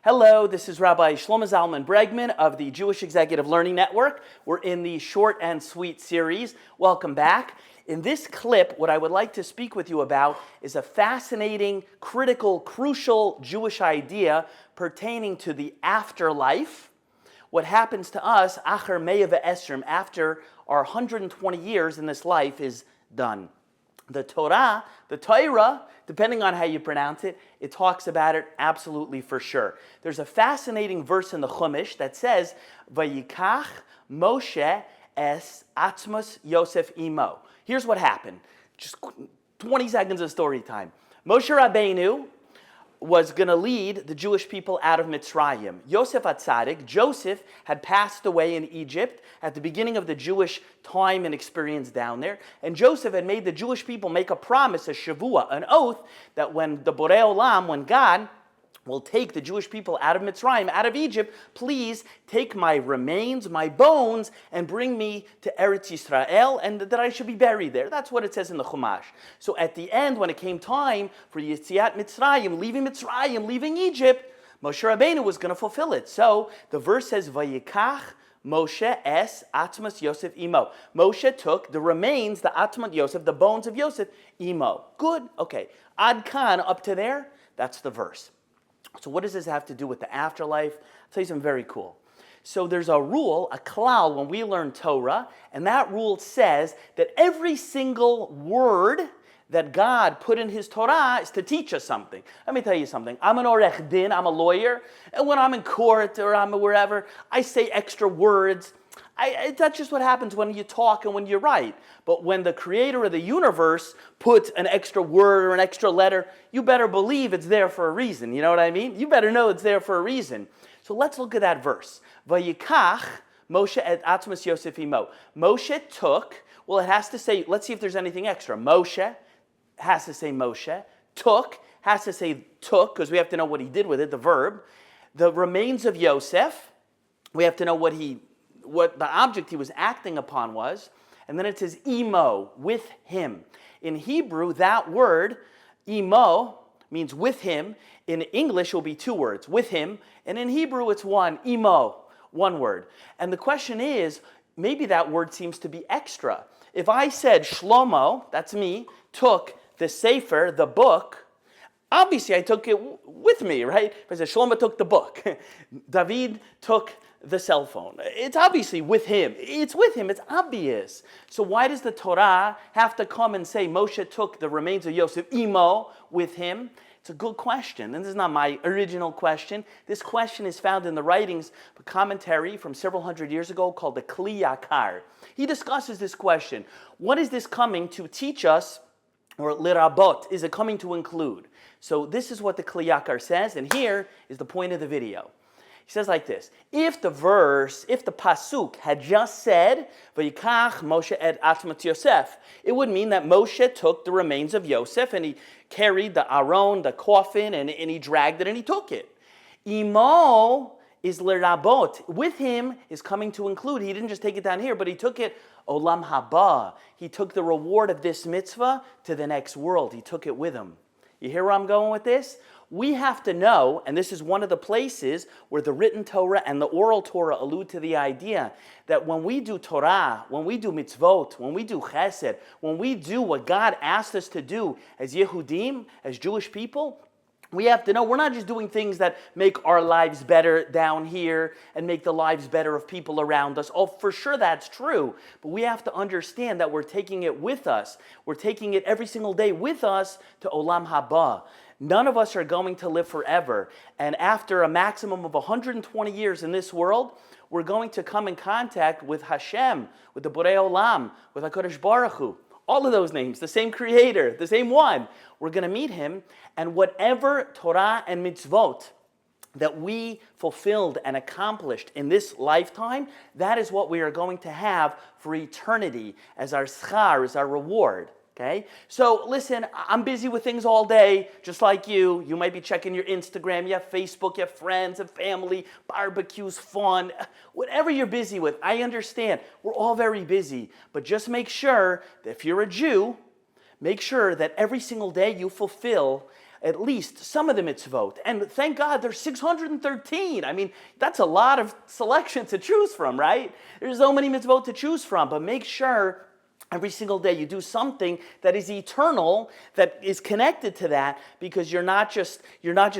Hello, this is Rabbi Shlomo Zalman Bregman of the Jewish Executive Learning Network. We're in the Short and Sweet series. Welcome back. In this clip, what I would like to speak with you about is a fascinating, critical, crucial Jewish idea pertaining to the afterlife. What happens to us, Acher Meya Ve'esrim, after our 120 years in this life is done. The Torah, depending on how you pronounce it, it talks about it absolutely for sure. There's a fascinating verse in the Chumash that says, Vayikach Moshe es Atzmos Yosef imo. Here's what happened. Just 20 seconds of story time. Moshe Rabbeinu was going to lead the Jewish people out of Mitzrayim. Yosef HaTzadik, Joseph, had passed away in Egypt at the beginning of the Jewish time and experience down there. And Joseph had made the Jewish people make a promise, a shavua, an oath, that when the Borei Olam, when God will take the Jewish people out of Mitzrayim, out of Egypt, please take my remains, my bones, and bring me to Eretz Yisrael, and that I should be buried there. That's what it says in the Chumash. So at the end, when it came time for Yetziat Mitzrayim, leaving Egypt, Moshe Rabbeinu was going to fulfill it. So the verse says, Vayikach Moshe es Atzmos Yosef imo. Moshe took the remains, the Atzmos Yosef, the bones of Yosef, imo. Good? Okay. Ad kan, up to there, that's the verse. So what does this have to do with the afterlife? I'll tell you something very cool. So there's a rule, a klal, when we learn Torah, and that rule says that every single word that God put in His Torah is to teach us something. Let me tell you something. I'm an orech din, I'm a lawyer, and when I'm in court or I'm wherever, I say extra words. That's just what happens when you talk and when you write. But when the creator of the universe puts an extra word or an extra letter, you better believe it's there for a reason. You know what I mean? You better know it's there for a reason. So let's look at that verse. Vayikach Moshe et Atzmos Yosef imo. Moshe took, well, it has to say, let's see if there's anything extra. Moshe has to say Moshe. Took has to say took, because we have to know what he did with it, the verb. The remains of Yosef, we have to know what the object he was acting upon was. And then it says imo, with him. In Hebrew, that word, imo, means with him. In English, it will be two words, with him. And in Hebrew, it's one, imo, one word. And the question is, maybe that word seems to be extra. If I said Shlomo, that's me, took the sefer, the book, obviously I took it with me, right? If I said Shlomo took the book, David took the cell phone. It's obviously with him. It's with him. It's obvious. So why does the Torah have to come and say Moshe took the remains of Yosef, imo, with him? It's a good question. And this is not my original question. This question is found in the writings of a commentary from several hundred years ago called the Kli Yakar. He discusses this question. What is this coming to teach us, or lirabot, is it coming to include? So this is what the Kli Yakar says, and here is the point of the video. He says like this: if the pasuk had just said, Vayikach Moshe et Atzmos Yosef, it would mean that Moshe took the remains of Yosef and he carried the aron, the coffin, and he dragged it and he took it. Imo is lerabot. With him is coming to include. He didn't just take it down here, but he took it olam haba. He took the reward of this mitzvah to the next world. He took it with him. You hear where I'm going with this? We have to know, and this is one of the places where the written Torah and the oral Torah allude to the idea that when we do Torah, when we do mitzvot, when we do chesed, when we do what God asked us to do as Yehudim, as Jewish people, we have to know we're not just doing things that make our lives better down here and make the lives better of people around us. Oh, for sure that's true. But we have to understand that we're taking it with us. We're taking it every single day with us to Olam Haba. None of us are going to live forever. And after a maximum of 120 years in this world, we're going to come in contact with Hashem, with the Borei Olam, with HaKadosh Baruch Hu. All of those names, the same creator, the same one. We're going to meet him, and whatever Torah and mitzvot that we fulfilled and accomplished in this lifetime, that is what we are going to have for eternity as our schar, as our reward. Okay? So listen, I'm busy with things all day, just like you. You might be checking your Instagram, you have Facebook, you have friends and family, barbecues, fun, whatever you're busy with. I understand. We're all very busy. But just make sure that if you're a Jew, make sure that every single day you fulfill at least some of the mitzvot. And thank God there's 613. I mean, that's a lot of selection to choose from, right? There's so many mitzvot to choose from, but make sure every single day you do something that is eternal, that is connected to that, because you're not just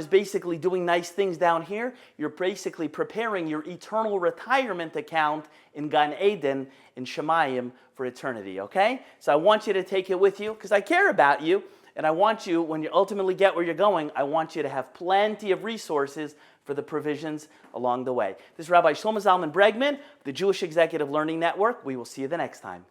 basically doing nice things down here. You're basically preparing your eternal retirement account in Gan Eden, in Shemayim, for eternity, okay? So I want you to take it with you, because I care about you, and I want you, when you ultimately get where you're going, I want you to have plenty of resources for the provisions along the way. This is Rabbi Shlomo Zalman Bregman, the Jewish Executive Learning Network. We will see you the next time.